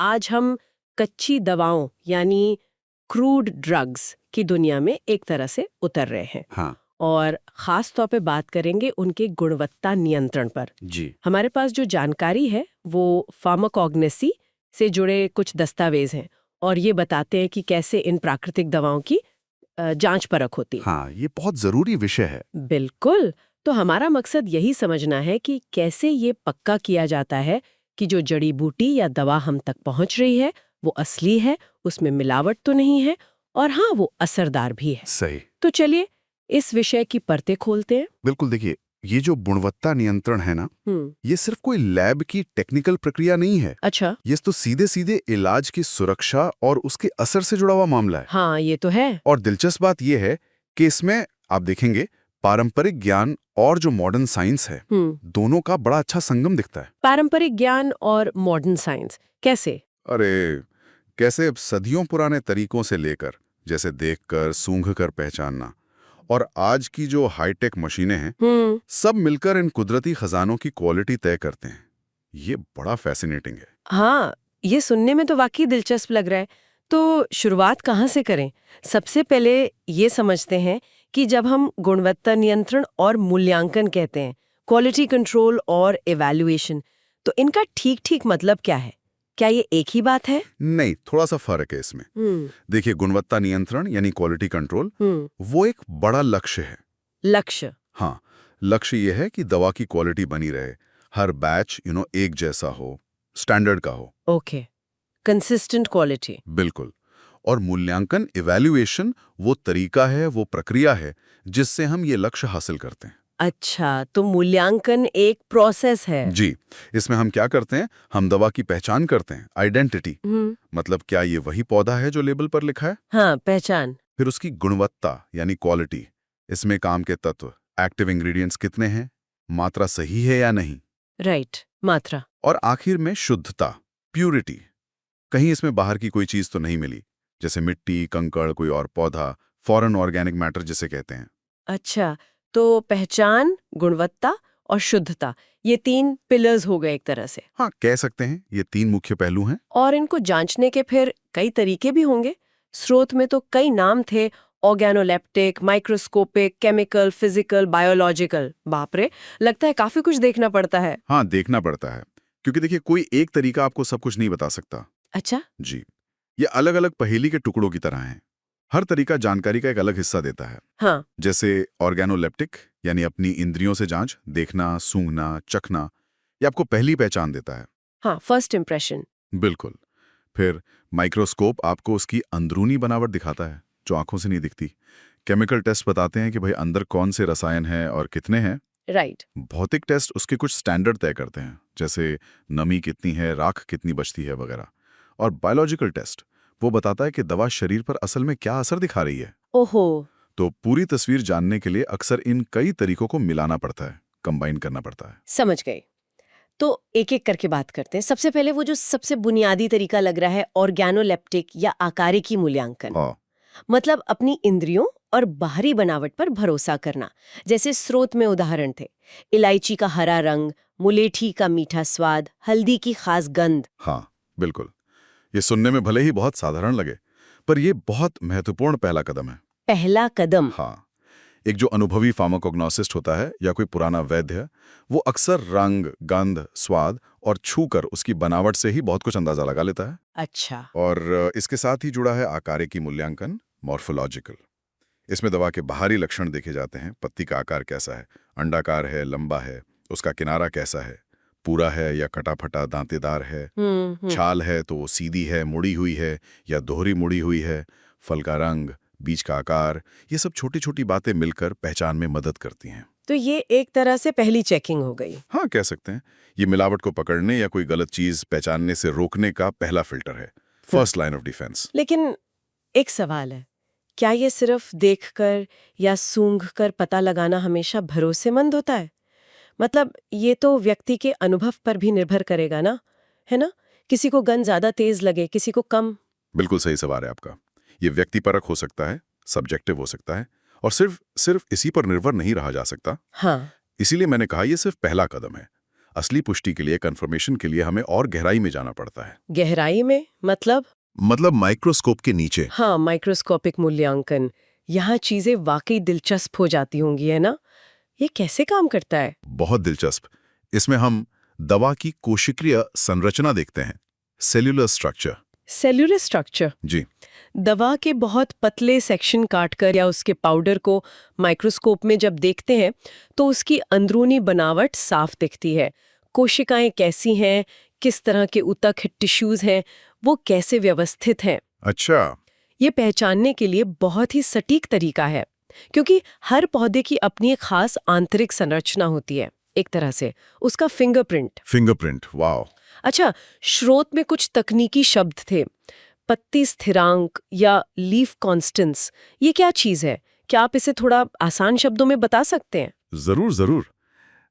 आज हम कच्ची दवाओं यानी क्रूड ड्रग्स की दुनिया में एक तरह से उतर रहे हैं। हाँ और खास तौर पे बात करेंगे उनके गुणवत्ता नियंत्रण पर। जी। हमारे पास जो जानकारी है वो फार्माकोग्नोसी से जुड़े कुछ दस्तावेज हैं और ये बताते हैं कि कैसे इन प्राकृतिक दवाओं की जांच परख होती है। हाँ, ये बहुत जरूरी विषय है। बिल्कुल। तो हमारा मकसद यही समझना है कि कैसे ये पक्का किया जाता है कि जो जड़ी बूटी या दवा हम तक पहुंच रही है वो असली है, उसमें मिलावट तो नहीं है और हाँ वो असरदार भी है। सही। तो चलिए इस विषय की परतें खोलते हैं। बिल्कुल, देखिए, ये जो गुणवत्ता नियंत्रण है ना, ये सिर्फ कोई लैब की टेक्निकल प्रक्रिया नहीं है। अच्छा। ये तो सीधे सीधे इलाज की सुरक्षा और उसके असर से जुड़ा हुआ मामला है। हाँ ये तो है। और दिलचस्प बात यह है कि इसमें आप देखेंगे पारंपरिक ज्ञान और जो मॉडर्न साइंस है, दोनों का बड़ा अच्छा संगम दिखता है। पारंपरिक ज्ञान और मॉडर्न साइंस कैसे? अरे, कैसे सदियों पुराने तरीकों से लेकर, जैसे देखकर सूंघकर पहचानना, और आज की जो हाईटेक मशीनें हैं, सब मिलकर इन कुदरती खजानों की क्वालिटी तय करते हैं। ये बड़ा फैसिनेटिंग है। हाँ, ये सुनने में तो वाकई दिलचस्प लग रहा है। तो शुरुआत कहाँ से करें? सबसे पहले ये समझते हैं कि जब हम गुणवत्ता नियंत्रण और मूल्यांकन कहते हैं, क्वालिटी कंट्रोल और इवैल्यूएशन, तो इनका ठीक-ठीक मतलब क्या है? क्या ये एक ही बात है? नहीं, थोड़ा सा फर्क है इसमें। देखिए, गुणवत्ता नियंत्रण यानी क्वालिटी कंट्रोल, वो एक बड़ा लक्ष्य है। लक्ष्य? हाँ, लक्ष्य ये है कि दवा की क्वालिटी बनी रहे, हर बैच एक जैसा हो, स्टैंडर्ड का हो। Okay, consistent quality. बिल्कुल। और मूल्यांकन, इवैल्यूएशन, वो तरीका है, वो प्रक्रिया है जिससे हम ये लक्ष्य हासिल करते हैं। अच्छा, तो मूल्यांकन एक प्रोसेस है। जी। इसमें हम क्या करते हैं, हम दवा की पहचान करते हैं, आइडेंटिटी। मतलब क्या ये वही पौधा है जो लेबल पर लिखा है। हाँ, पहचान। फिर उसकी गुणवत्ता यानी क्वालिटी, इसमें काम के तत्व, एक्टिव इंग्रेडिएंट्स कितने हैं, मात्रा सही है या नहीं। राइट, मात्रा। और आखिर में शुद्धता, प्यूरिटी, कहीं इसमें बाहर की कोई चीज तो नहीं मिली, जैसे मिट्टी, कंकड़, कोई और पौधा, फॉरेन ऑर्गेनिक मैटर जिसे कहते हैं। अच्छा, तो पहचान, गुणवत्ता और शुद्धता, ये 3 पिलर्स हो गए एक तरह से। हाँ, कह सकते हैं ये 3 मुख्य पहलू हैं। और इनको जांचने के फिर कई तरीके भी होंगे। स्रोत में तो कई नाम थे, organoleptic, microscopic, chemical, physical, biological. बाप रे, लगता है काफी कुछ देखना पड़ता है। हाँ, देखना पड़ता है, क्योंकि देखिए कोई एक तरीका आपको सब कुछ नहीं बता सकता। अच्छा। जी। ये अलग-अलग पहेली के टुकड़ों की तरह हैं। हर तरीका जानकारी का एक अलग हिस्सा देता है। हाँ। जैसे ऑर्गेनोलेप्टिक यानी अपनी इंद्रियों से जांच, देखना, सूंघना, चखना, ये आपको पहली पहचान देता है। हाँ, फर्स्ट इम्प्रेशन। बिल्कुल। फिर माइक्रोस्कोप आपको उसकी अंदरूनी बनावट दिखाता है, जो आंखों से नहीं दिखती। केमिकल टेस्ट बताते हैं कि भाई अंदर कौन से रसायन हैं और कितने हैं। राइट। भौतिक टेस्ट उसके कुछ स्टैंडर्ड तय करते हैं, जैसे नमी कितनी है, राख कितनी बचती है वगैरह। और बायोलॉजिकल टेस्ट वो बताता है कि दवा शरीर पर असल में क्या असर दिखा रही है। ओहो। तो पूरी तस्वीर जानने के लिए अक्सर इन कई तरीकों को मिलाना पड़ता है, कंबाइन करना पड़ता है। समझ गई। तो एक-एक करके बात करते हैं। सबसे पहले वो जो सबसे बुनियादी तरीका लग रहा है, ऑर्गेनोलेप्टिक या आकारिकी मूल्यांकन। हाँ, मतलब अपनी इंद्रियों और बाहरी बनावट पर भरोसा करना। जैसे स्रोत में उदाहरण थे, इलायची का हरा रंग, मुलेठी का मीठा स्वाद, हल्दी की खास गंध। हाँ, बिल्कुल। ये सुनने में भले ही बहुत साधारण लगे, पर ये बहुत महत्वपूर्ण पहला कदम है। पहला कदम। हाँ, एक जो अनुभवी फार्माकोग्नोसिस्ट होता है या कोई पुराना वैद्य, वो अक्सर रंग, गंध, स्वाद और छूकर उसकी बनावट से ही बहुत कुछ अंदाजा लगा लेता है। अच्छा। और इसके साथ ही जुड़ा है आकारिकी मूल्यांकन, मॉर्फोलॉजिकल। इसमें दवा के बाहरी लक्षण देखे जाते हैं। पत्ती का आकार कैसा है, अंडाकार है, लंबा है, उसका किनारा कैसा है, पूरा है या कटा-फटा दांतेदार है, छाल है तो वो सीधी है, मुड़ी हुई है या दोहरी मुड़ी हुई है, फल का रंग, बीज का आकार, ये सब छोटी-छोटी बातें मिलकर पहचान में मदद करती हैं। तो ये एक तरह से पहली चेकिंग हो गई। हाँ, कह सकते हैं। ये मिलावट को पकड़ने या कोई गलत चीज पहचानने से रोकने का पहला फिल्टर है, फर्स्ट लाइन ऑफ डिफेंस। लेकिन एक सवाल है, क्या ये सिर्फ देखकर या सूंघकर पता लगाना हमेशा भरोसेमंद होता है? मतलब ये तो व्यक्ति के अनुभव पर भी निर्भर करेगा ना, है ना? किसी को गंध ज्यादा तेज लगे, किसी को कम। बिल्कुल सही सवाल है आपका। ये व्यक्तिपरक हो सकता है, सब्जेक्टिव हो सकता है, और सिर्फ इसी पर निर्भर नहीं रहा जा सकता। हाँ। इसीलिए मैंने कहा ये सिर्फ पहला कदम है। असली पुष्टि के लिए, कंफर्मेशन के लिए हमें और गहराई में जाना पड़ता है। गहराई में मतलब माइक्रोस्कोप के नीचे। हाँ, माइक्रोस्कोपिक मूल्यांकन। यहाँ चीजें वाकई दिलचस्प हो जाती होंगी, है ना? ये कैसे काम करता है? बहुत दिलचस्प। इसमें हम दवा की कोशिकीय संरचना देखते हैं, सेल्यूलर स्ट्रक्चर। Cellular structure. जी। दवा के बहुत पतले सेक्शन काटकर या उसके पाउडर को माइक्रोस्कोप में जब देखते हैं तो उसकी अंदरूनी बनावट साफ दिखती है। कोशिकाएं कैसी हैं, किस तरह के ऊतक टिश्यूज हैं, वो कैसे व्यवस्थित हैं, अच्छा। ये पहचानने के लिए बहुत ही सटीक तरीका है, क्योंकि हर पौधे की अपनी एक खास आंतरिक संरचना होती है, एक तरह से उसका फिंगरप्रिंट। Fingerprint, wow. अच्छा, स्रोत में कुछ तकनीकी शब्द थे, पत्ती स्थिरांक या लीफ कॉन्स्टेंस। ये क्या चीज है? क्या आप इसे थोड़ा आसान शब्दों में बता सकते हैं? जरूर जरूर।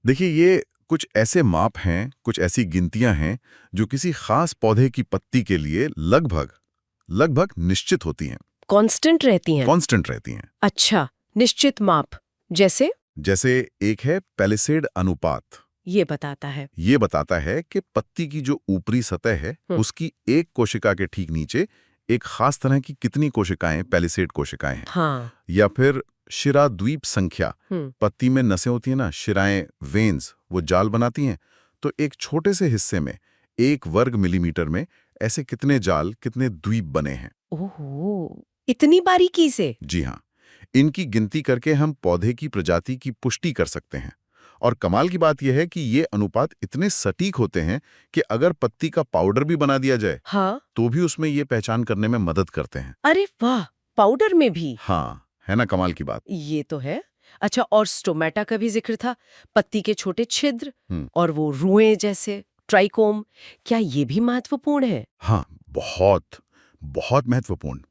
देखिए, ये कुछ ऐसे माप हैं, कुछ ऐसी गिनतियां हैं जो किसी खास पौधे की पत्ती के लिए लगभग निश्चित होती हैं। कांस्टेंट रहती हैं? कांस्टेंट रहती हैं। अच्छा, निश्चित माप। जैसे एक है पैलिसेड अनुपात। ये बताता है कि पत्ती की जो ऊपरी सतह है उसकी एक कोशिका के ठीक नीचे एक खास तरह की कितनी कोशिकाएं पैलिसेड कोशिकाएं हैं। हाँ। या फिर शिरा द्वीप संख्या। पत्ती में नसें होती हैं ना, शिराएं, वेन्स, वो जाल बनाती हैं। तो एक छोटे से हिस्से में 1 वर्ग मिलीमीटर में ऐसे कितने जाल, कितने द्वीप बने हैं। ओहो, इतनी बारीकी से? जी हाँ, इनकी गिनती करके हम पौधे की प्रजाति की पुष्टि कर सकते हैं। और कमाल की बात यह है कि ये अनुपात इतने सटीक होते हैं कि अगर पत्ती का पाउडर भी बना दिया जाए हाँ, तो भी उसमें ये पहचान करने में मदद करते हैं। अरे वाह, पाउडर में भी? हाँ, है ना कमाल की बात। ये तो है। अच्छा, और स्टोमेटा का भी जिक्र था, पत्ती के छोटे छिद्र और वो रुएं जैसे ट्राइकोम, क्या ये भी महत्वपूर्ण है? हाँ, बहुत बहुत महत्वपूर्ण।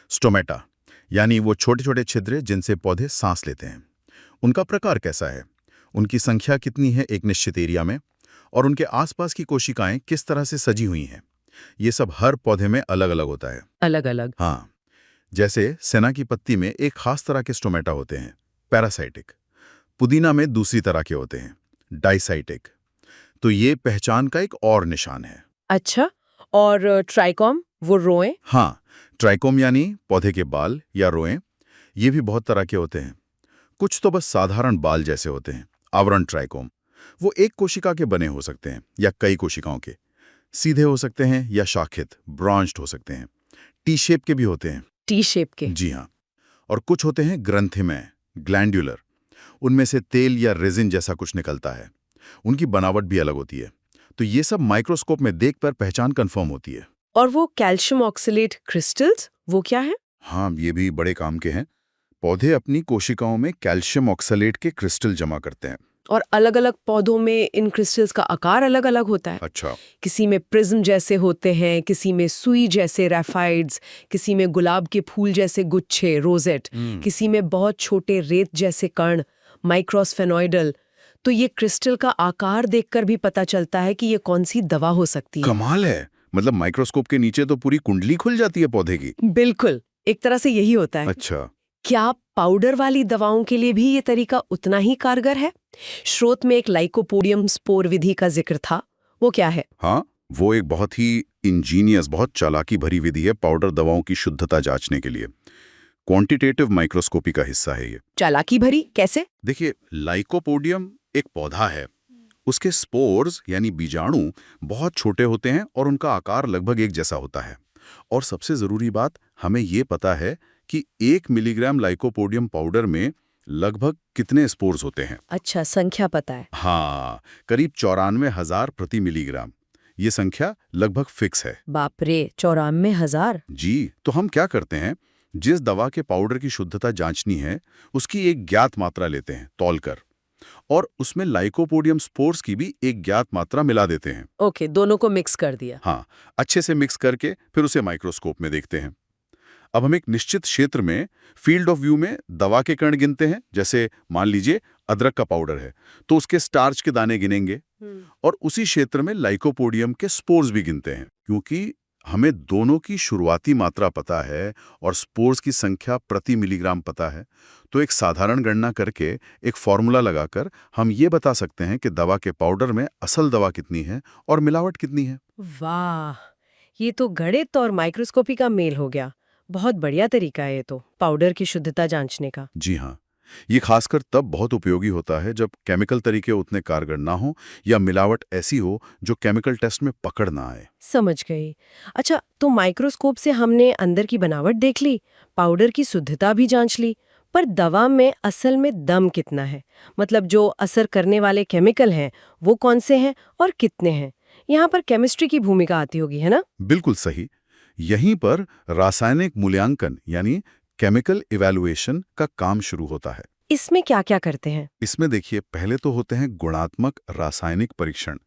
स्टोमेटा यानी वो छोटे छोटे छिद्र जिनसे पौधे सांस लेते हैं। उनका प्रकार कैसा है, उनकी संख्या कितनी है एक निश्चित एरिया में, और उनके आसपास की कोशिकाएं किस तरह से सजी हुई हैं, ये सब हर पौधे में अलग अलग होता है। अलग अलग? हाँ, जैसे सेना की पत्ती में एक खास तरह के स्टोमेटा होते हैं, पैरासाइटिक। पुदीना में दूसरी तरह के होते हैं, डाइसाइटिक। तो ये पहचान का एक और निशान है। अच्छा, और ट्राइकोम, वो रोएं? हाँ, ट्राइकोम यानी पौधे के बाल या रोएं, ये भी बहुत तरह के होते हैं। कुछ तो बस साधारण बाल जैसे होते हैं, आवरण ट्राइकोम। वो एक कोशिका के बने हो सकते हैं या कई कोशिकाओं के। सीधे हो सकते हैं या शाखित, ब्रांच्ड हो सकते हैं। टी शेप के भी होते हैं। टी शेप के? जी हाँ। और कुछ होते हैं ग्रंथिमय, ग्लैंडुलर। उनमें से तेल या रेजिन जैसा कुछ निकलता है। उनकी बनावट भी अलग होती है। तो ये सब माइक्रोस्कोप में देखकर पहचान कंफर्म होती है। और वो कैल्शियम ऑक्सलेट क्रिस्टल्स, वो क्या है? हाँ, ये भी बड़े काम के हैं। पौधे अपनी कोशिकाओं में कैल्शियम ऑक्सलेट के क्रिस्टल जमा करते हैं। और अलग-अलग पौधों में इन क्रिस्टल्स का आकार अलग-अलग होता है। अच्छा। किसी में प्रिज्म जैसे होते हैं, किसी में सुई जैसे रैफाइड्स, किसी में गुलाब के फूल जैसे गुच्छे, रोजेट, किसी में बहुत छोटे रेत जैसे कण, माइक्रोस्फेनोइडल। तो ये क्रिस्टल का आकार देखकर भी पता चलता है कि ये कौन सी दवा हो सकती है। कमाल है। मतलब माइक्रोस्कोप के नीचे तो पूरी कुंडली खुल जाती है पौधे की। बिल्कुल, एक तरह से यही होता है। अच्छा। क्या पाउडर वाली दवाओं के लिए भी ये तरीका उतना ही कारगर है? स्रोत में एक लाइकोपोडियम स्पोर विधि का जिक्र था, वो क्या है? हाँ, वो एक बहुत ही इंजीनियस, बहुत चालाकी भरी विधि है पाउडर दवाओं की शुद्धता जांचने के लिए। क्वांटिटेटिव माइक्रोस्कोपी का हिस्सा है ये। चालाकी भरी कैसे? देखिए, लाइकोपोडियम एक पौधा है। उसके स्पोर्स यानी बीजाणु बहुत छोटे होते हैं और उनका आकार लगभग एक जैसा होता है। और सबसे जरूरी बात, हमें ये पता है कि 1 मिलीग्राम लाइकोपोडियम पाउडर में लगभग कितने स्पोर्स होते हैं। अच्छा, संख्या पता है? हाँ, करीब 94,000 प्रति मिलीग्राम। ये संख्या लगभग फिक्स है। बाप रे, 94,000? जी, तो हम क्या करते हैं, जिस दवा के पाउडर की शुद्धता जांचनी है उसकी एक ज्ञात मात्रा लेते हैं तौलकर, और उसमें लाइकोपोडियम स्पोर्स की भी एक ज्ञात मात्रा मिला देते हैं। ओके, दोनों को मिक्स कर दिया। हाँ, अच्छे से मिक्स करके फिर उसे माइक्रोस्कोप में देखते हैं। अब हम एक निश्चित क्षेत्र में फील्ड ऑफ व्यू में दवा के कण गिनते हैं। जैसे मान लीजिए अदरक का पाउडर है तो उसके स्टार्च के दाने गिनेंगे, और उसी क्षेत्र में लाइकोपोडियम के स्पोर्स भी गिनते हैं, क्योंकि हमें दोनों की शुरुआती मात्रा पता है और स्पोर्स की संख्या प्रति मिलीग्राम पता है, तो एक साधारण गणना करके एक फॉर्मूला लगाकर हम ये बता सकते हैं कि दवा के पाउडर में असल दवा कितनी है और मिलावट कितनी है। वाह, ये तो गणित और माइक्रोस्कोपी का मेल हो गया। बहुत बढ़िया तरीका है ये तो पाउडर की शुद्धता जांचने का। जी हाँ, ये खासकर तब बहुत उपयोगी होता है जब केमिकल तरीके उतने कारगर ना हो या मिलावट ऐसी हो जो केमिकल टेस्ट में पकड़ ना आए। समझ गई। अच्छा, तो माइक्रोस्कोप से हमने अंदर की बनावट देख ली, पाउडर की शुद्धता भी जांच ली, पर दवा में असल में दम कितना है? मतलब जो असर करने वाले केमिकल हैं, वो कौन से हैं और कितने हैं? यहाँ पर केमिस्ट्री की भूमिका आती होगी, है ना? बिल्कुल सही। यहीं पर रासायनिक मूल्यांकन यानी केमिकल इवैल्यूएशन का काम शुरू होता है। इसमें क्या-क्या करते हैं? इसमें देखिए, पहले तो होते हैं गुणात्मक रासायनिक परीक्षण,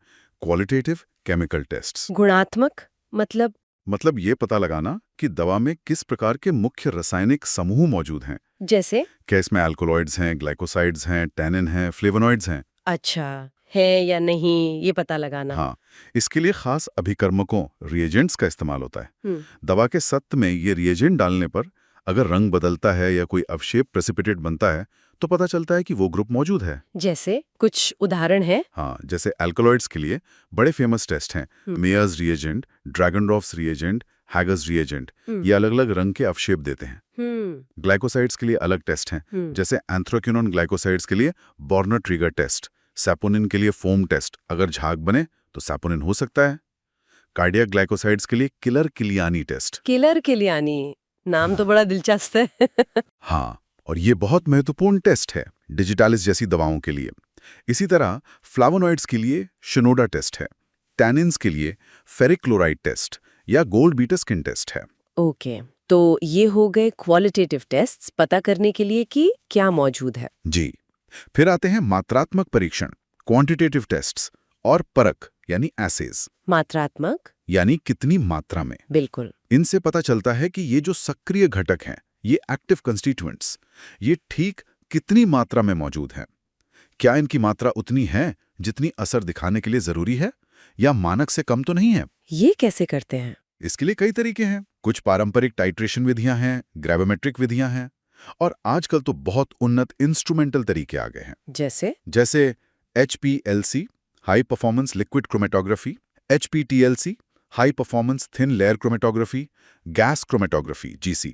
क्वालिटेटिव केमिकल टेस्ट्स। गुणात्मक मतलब? मतलब ये पता लगाना कि दवा में किस प्रकार के मुख्य रासायनिक समूह मौजूद हैं। जैसे? क्या इसमें अल्कोलॉइड्स हैं, ग्लाइकोसाइड्स हैं, टैनिन हैं, फ्लेवोनॉइड्स हैं। अच्छा, है या नहीं, ये पता लगाना। हाँ, इसके लिए खास अभिकर्मकों रिएजेंट्स का इस्तेमाल होता है। हम्म, दवा के सत्त में ये रिएजेंट डालने पर अगर रंग बदलता है या कोई अवशेप प्रेसिपिटेट बनता है तो पता चलता है कि वो ग्रुप मौजूद है। जैसे कुछ उदाहरण है? हाँ, जैसे अल्कोलॉइड्स के लिए बड़े फेमस टेस्ट हैं मेयर्स रिएजेंट, ड्रैगनरॉफ्स रिएजेंट, हैगर्स रिएजेंट। ये अलग अलग रंग के अवशेप देते हैं। ग्लाइकोसाइड्स के लिए अलग टेस्ट हैं, जैसे एंथ्राक्विनोन ग्लाइकोसाइड्स के लिए बॉर्नर ट्रिगर टेस्ट, सैपोनिन के लिए फोम टेस्ट, अगर झाग बने तो सैपोनिन हो सकता है। कार्डियक ग्लाइकोसाइड्स के लिए Keller Kiliani test. Keller Kiliani, नाम तो बड़ा दिलचस्प है। हाँ, और ये बहुत महत्वपूर्ण टेस्ट है डिजिटालिस जैसी दवाओं के लिए। इसी तरह फ्लावोनॉइड्स के लिए शिनोडा टेस्ट है, टैनिन्स के लिए फेरिक क्लोराइड टेस्ट या गोल्ड बीटा स्किन टेस्ट है। ओके, तो ये हो गए क्वालिटेटिव टेस्ट्स पता करने के लिए कि क्या मौजूद है। जी, फिर आते हैं मात्रात्मक परीक्षण, क्वांटिटेटिव टेस्ट्स, और परख यानी एसेज। मात्रात्मक? यानी कितनी मात्रा में। बिल्कुल। इनसे पता चलता है कि ये जो सक्रिय घटक हैं, ये एक्टिव कंस्टिट्यूएंट्स, ये ठीक कितनी मात्रा में मौजूद हैं। क्या इनकी मात्रा उतनी है जितनी असर दिखाने के लिए जरूरी है, या मानक से कम तो नहीं है। ये कैसे करते हैं? इसके लिए कई तरीके हैं। कुछ पारंपरिक टाइट्रेशन विधियां हैं, ग्रेविमेट्रिक विधियां हैं, और आजकल तो बहुत उन्नत इंस्ट्रूमेंटल तरीके आ गए हैं। जैसे HPLC high performance liquid chromatography, HPTLC high performance thin layer chromatography, gas chromatography GC।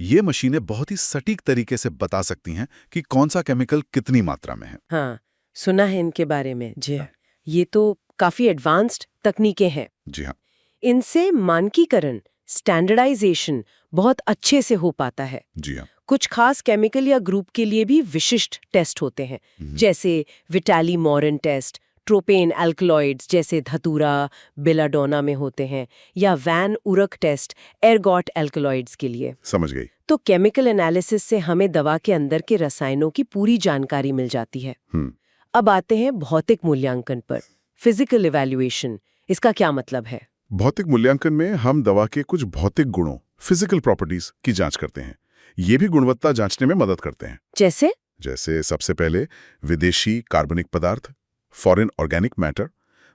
ये मशीनें बहुत ही सटीक तरीके से बता सकती हैं कि कौन सा केमिकल कितनी मात्रा में है। हाँ, सुना है इनके बारे में जी। ये तो काफी एडवांस्ड तकनीकें हैं। जी हाँ। इनसे मानकीकरण, स्टैंडर्डाइजेशन बहुत अच्छे से हो पाता है। जी हाँ। कुछ खास केमिकल या ग्रुप के लिए भी विशिष्ट टेस्ट होते हैं, जैसे Vitali Morin test, tropane alkaloids जैसे धतूरा बेलाडोना में होते हैं, या Van Urk test ergot alkaloids के लिए। समझ गई। तो केमिकल एनालिसिस से हमें दवा के अंदर के रसायनों की पूरी जानकारी मिल जाती है। अब आते हैं भौतिक मूल्यांकन पर, फिजिकल इवैल्यूएशन। इसका क्या मतलब है? भौतिक मूल्यांकन में हम दवा के कुछ भौतिक गुणों, फिजिकल प्रॉपर्टीज की जांच करते हैं। ये भी गुणवत्ता जांचने में मदद करते हैं। जैसे सबसे पहले विदेशी कार्बनिक पदार्थ, फॉरेन ऑर्गेनिक मैटर,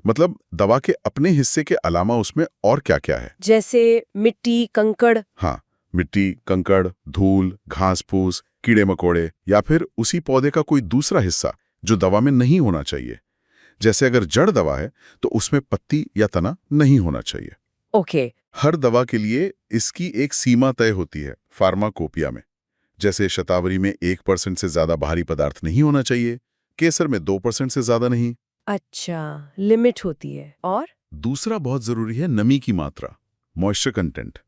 मतलब दवा के अपने हिस्से के अलावा उसमें और क्या क्या है। जैसे मिट्टी, कंकड़। हाँ, मिट्टी, कंकड़, धूल, घास फूस, कीड़े मकोड़े, या फिर उसी पौधे का कोई दूसरा हिस्सा जो दवा में नहीं होना चाहिए। जैसे अगर जड़ दवा है तो उसमें पत्ती या तना नहीं होना चाहिए। ओके। हर दवा के लिए इसकी एक सीमा तय होती है फार्माकोपिया में। जैसे शतावरी में 1% से ज्यादा भारी पदार्थ नहीं होना चाहिए, केसर में 2% से ज्यादा नहीं। अच्छा, लिमिट होती है। और दूसरा बहुत जरूरी है नमी की मात्रा, मॉइस्चर कंटेंट,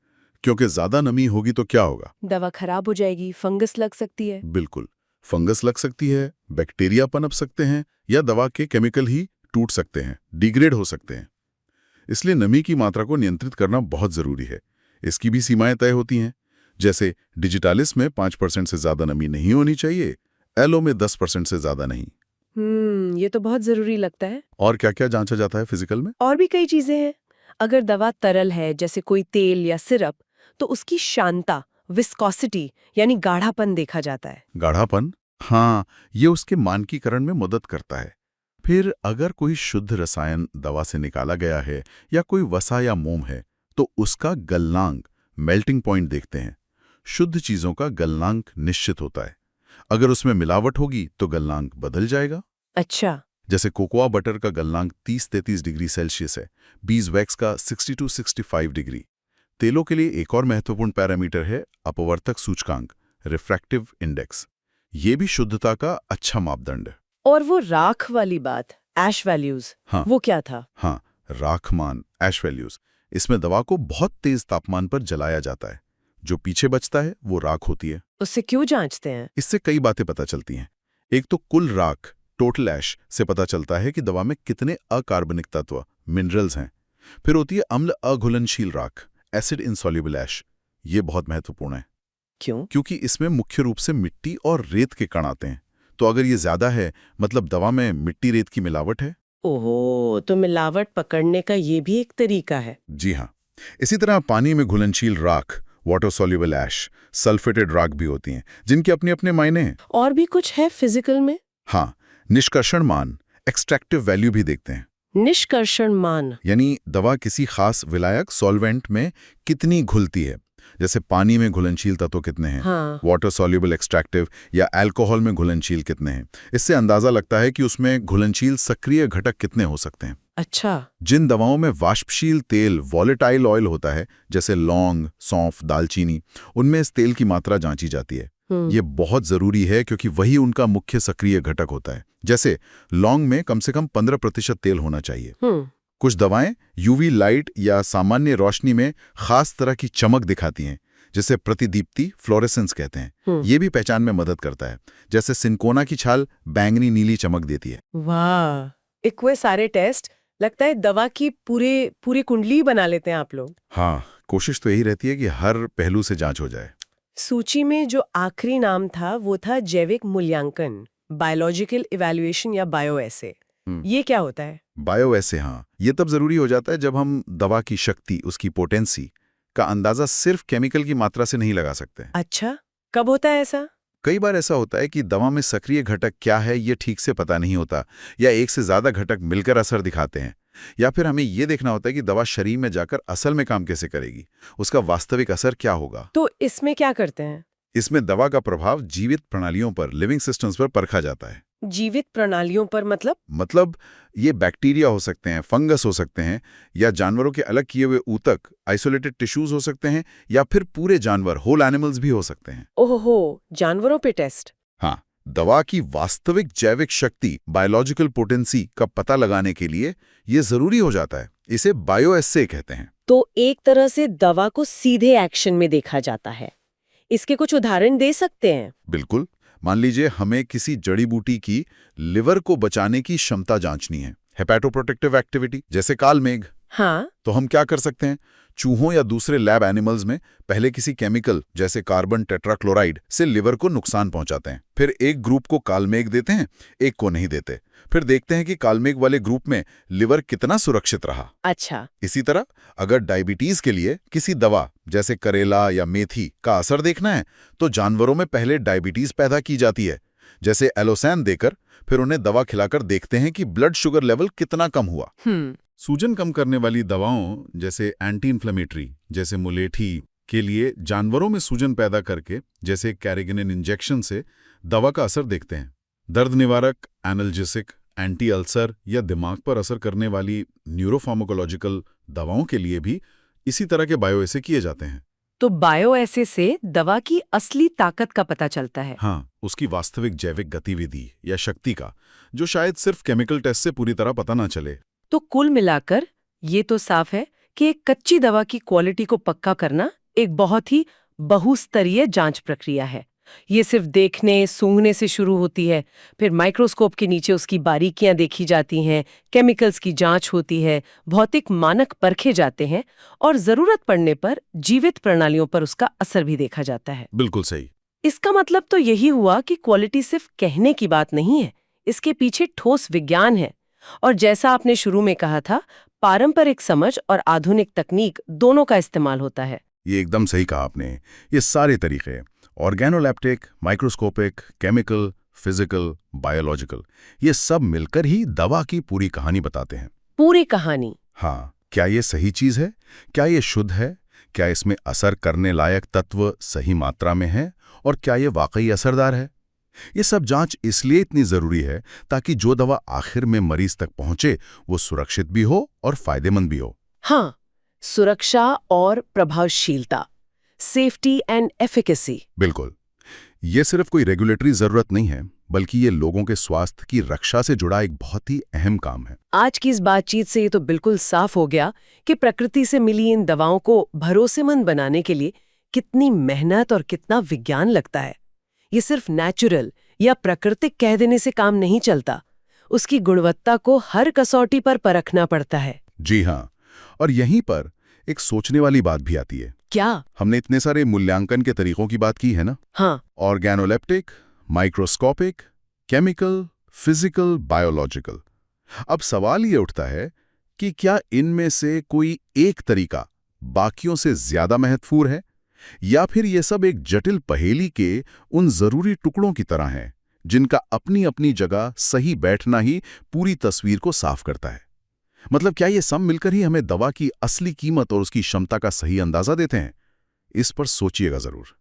क्योंकि ज्यादा नमी होगी तो क्या होगा? दवा खराब हो जाएगी, फंगस लग सकती है। बिल्कुल, फंगस लग सकती है, बैक्टीरिया पनप सकते हैं, या दवा के केमिकल ही टूट सकते हैं, डिग्रेड हो सकते हैं। इसलिए नमी की मात्रा को नियंत्रित करना बहुत जरूरी है। इसकी भी सीमाएं तय होती हैं। जैसे डिजिटालिस में 5% से ज्यादा नमी नहीं होनी चाहिए, एलो में 10% से ज्यादा नहीं। ये तो बहुत जरूरी लगता है। और क्या क्या जांचा जाता है फिजिकल में? और भी कई चीजें हैं। अगर दवा तरल है, जैसे कोई तेल या सिरप, तो उसकी शांता, विस्कोसिटी यानी गाढ़ापन देखा जाता है। गाढ़ापन? हाँ, ये उसके मानकीकरण में मदद करता है। फिर अगर कोई शुद्ध रसायन दवा से निकाला गया है या कोई वसा या मोम है, तो तो उसका गलनांक मेल्टिंग पॉइंट देखते हैं। शुद्ध चीजों का गलनांक निश्चित होता है, अगर उसमें मिलावट होगी तो गलनांक बदल जाएगा। अच्छा। जैसे कोकोआ बटर का गलनांक 30-33 डिग्री सेल्सियस है, बीजवैक्स का 60-65 डिग्री। तेलों के लिए एक और महत्वपूर्ण पैरामीटर है अपवर्तक सूचकांक, रिफ्रैक्टिव इंडेक्स। ये भी शुद्धता का अच्छा मापदंड है। और वो राख वाली बात, ऐश वैल्यूज, हाँ वो क्या था? हाँ, राख मान, ऐश वैल्यूज। इसमें दवा को बहुत तेज तापमान पर जलाया जाता है। जो पीछे बचता है वो राख होती है। उससे क्यों जांचते हैं? इससे कई बातें पता चलती हैं। एक तो कुल राख, टोटल ऐश से पता चलता है कि दवा में कितने अकार्बनिक तत्व, मिनरल्स हैं। फिर होती है अम्ल अघुलनशील राख, एसिड इनसॉल्युबल ऐश। ये बहुत महत्वपूर्ण है। क्यों? क्योंकि इसमें मुख्य रूप से मिट्टी और रेत के कण आते हैं। तो अगर ये ज्यादा है, मतलब दवा में मिट्टी रेत की मिलावट है। ओहो, तो मिलावट पकड़ने का ये भी एक तरीका है। जी हाँ। इसी तरह पानी में घुलनशील राख, वाटर सॉल्युबल ऐश, सल्फेटेड राख भी होती हैं, जिनके अपने अपने मायने हैं। और भी कुछ है फिजिकल में? हाँ, निष्कर्षण मान, एक्सट्रैक्टिव वैल्यू भी देखते हैं। निष्कर्षण मान यानी दवा किसी खास विलायक सॉल्वेंट में कितनी घुलती है। जैसे पानी में घुलनशील तत्व कितने हैं, हाँ। वाटर सॉल्युबल एक्सट्रैक्टिव या अल्कोहल में घुलनशील कितने हैं। इससे अंदाजा लगता है कि उसमें घुलनशील सक्रिय घटक कितने हो सकते हैं। अच्छा। जिन दवाओं में वाष्पशील तेल, वॉलेटाइल ऑयल होता है, जैसे लौंग, सौंफ, दालचीनी, उनमें इस तेल की मात्रा जांची जाती है। ये बहुत जरूरी है क्योंकि वही उनका मुख्य सक्रिय घटक होता है। जैसे लौंग में कम से कम 15% तेल होना चाहिए। कुछ दवाएं यूवी लाइट या सामान्य रोशनी में खास तरह की चमक दिखाती हैं, जिसे प्रतिदीप्ति, फ्लोरेसेंस कहते हैं। ये भी पहचान में मदद करता है। जैसे सिनकोना की छाल बैंगनी नीली चमक देती है। वाह, इक्वे सारे टेस्ट, लगता है दवा की पूरी कुंडली बना लेते हैं आप लोग। हाँ, कोशिश तो यही रहती है कि हर पहलू से जांच हो जाए। सूची में जो आखिरी नाम था वो था जैविक मूल्यांकन, बायोलॉजिकल इवैल्यूएशन या बायोएसे। ये क्या होता है? बायोएसे, हाँ, ये तब जरूरी हो जाता है जब हम दवा की शक्ति, उसकी पोटेंसी का अंदाजा सिर्फ केमिकल की मात्रा से नहीं लगा सकते। अच्छा, कब होता है ऐसा? कई बार ऐसा होता है कि दवा में सक्रिय घटक क्या है ये ठीक से पता नहीं होता, या एक से ज्यादा घटक मिलकर असर दिखाते हैं। या फिर हमें ये देखना होता है कि दवा शरीर में जाकर असल में काम कैसे करेगी, उसका वास्तविक असर क्या होगा। तो इसमें क्या करते हैं? इसमें दवा का प्रभाव जीवित प्रणालियों पर, लिविंग सिस्टम्स पर परखा जाता है। जीवित प्रणालियों पर मतलब ये बैक्टीरिया हो सकते हैं, फंगस हो सकते हैं, या जानवरों के अलग किए हुए ऊतक, आइसोलेटेड टिश्यूज हो सकते हैं, या फिर पूरे जानवर, होल एनिमल्स भी हो सकते हैं। ओहो, जानवरों पे टेस्ट। हाँ, दवा की वास्तविक जैविक शक्ति, बायोलॉजिकल पोटेंसी का पता लगाने के लिए ये जरूरी हो जाता है। इसे बायोएसे कहते हैं। तो एक तरह से दवा को सीधे एक्शन में देखा जाता है। इसके कुछ उदाहरण दे सकते हैं? बिल्कुल। मान लीजिए हमें किसी जड़ी बूटी की लिवर को बचाने की क्षमता जांचनी है, हेपेटोप्रोटेक्टिव एक्टिविटी, जैसे कालमेघ। हाँ। तो हम क्या कर सकते हैं? चूहों या दूसरे लैब एनिमल्स में पहले किसी केमिकल जैसे कार्बन टेट्राक्लोराइड से लिवर को नुकसान पहुंचाते हैं। फिर एक ग्रुप को कालमेघ देते हैं, एक को नहीं देते। फिर देखते हैं कि कालमेघ वाले ग्रुप में लिवर कितना सुरक्षित रहा। अच्छा। इसी तरह अगर डायबिटीज के लिए किसी दवा जैसे करेला या मेथी का असर देखना है, तो जानवरों में पहले डायबिटीज पैदा की जाती है, जैसे एलोसैन देकर, फिर उन्हें दवा खिलाकर देखते हैं कि ब्लड शुगर लेवल कितना कम हुआ। सूजन कम करने वाली दवाओं जैसे एंटी इन्फ्लेमेटरी, जैसे मुलेठी के लिए जानवरों में सूजन पैदा करके, जैसे कैरेगिनिन इंजेक्शन से दवा का असर देखते हैं। दर्द निवारक, एनाल्जेसिक, एंटी अल्सर या दिमाग पर असर करने वाली न्यूरोफार्माकोलॉजिकल दवाओं के लिए भी इसी तरह के बायोएसे किए जाते हैं। तो बायोएसे से दवा की असली ताकत का पता चलता है। हाँ, उसकी वास्तविक जैविक गतिविधि या शक्ति का, जो शायद सिर्फ केमिकल टेस्ट से पूरी तरह पता ना चले। तो कुल मिलाकर ये तो साफ है कि एक कच्ची दवा की क्वालिटी को पक्का करना एक बहुत ही बहुस्तरीय जांच प्रक्रिया है। ये सिर्फ देखने, सूंघने से शुरू होती है, फिर माइक्रोस्कोप के नीचे उसकी बारीकियां देखी जाती हैं, केमिकल्स की जांच होती है, भौतिक मानक परखे जाते हैं और जरूरत पड़ने पर जीवित प्रणालियों पर उसका असर भी देखा जाता है। बिल्कुल सही। इसका मतलब तो यही हुआ कि क्वालिटी सिर्फ कहने की बात नहीं है, इसके पीछे ठोस विज्ञान है। और जैसा आपने शुरू में कहा था, पारंपरिक समझ और आधुनिक तकनीक दोनों का इस्तेमाल होता है। ये एकदम सही कहा आपने। ये सारे तरीके, organoleptic, microscopic, chemical, physical, biological, ये सब मिलकर ही दवा की पूरी कहानी बताते हैं। पूरी कहानी? हाँ, क्या ये सही चीज है? क्या ये शुद्ध है? क्या इसमें असर करने लायक तत्व सही मात्रा में हैं? और क्या ये वाकई असरदार है? ये सब जांच इसलिए इतनी जरूरी है ताकि जो दवा आखिर में मरीज तक पहुंचे वो सुरक्षित भी हो और फायदेमंद भी हो। हाँ, सुरक्षा और प्रभावशीलता, सेफ्टी एंड एफिकेसी। बिल्कुल। ये सिर्फ कोई रेगुलेटरी जरूरत नहीं है, बल्कि ये लोगों के स्वास्थ्य की रक्षा से जुड़ा एक बहुत ही अहम काम है। आज की इस बातचीत से ये तो बिल्कुल साफ हो गया कि प्रकृति से मिली इन दवाओं को भरोसेमंद बनाने के लिए कितनी मेहनत और कितना विज्ञान लगता है। ये सिर्फ नेचुरल या प्राकृतिक कह देने से काम नहीं चलता, उसकी गुणवत्ता को हर कसौटी पर परखना पड़ता है। जी हाँ, और यहीं पर एक सोचने वाली बात भी आती है। क्या? हमने इतने सारे मूल्यांकन के तरीकों की बात की है ना? हाँ। Organoleptic, microscopic, chemical, physical, biological. अब सवाल ये उठता है कि क्या इनमें से कोई एक तरीका बाकियों से ज्यादा महत्वपूर्ण है, या फिर ये सब एक जटिल पहेली के उन जरूरी टुकड़ों की तरह हैं जिनका अपनी अपनी जगह सही बैठना ही पूरी तस्वीर को साफ करता है? मतलब क्या ये सब मिलकर ही हमें दवा की असली कीमत और उसकी क्षमता का सही अंदाजा देते हैं? इस पर सोचिएगा जरूर।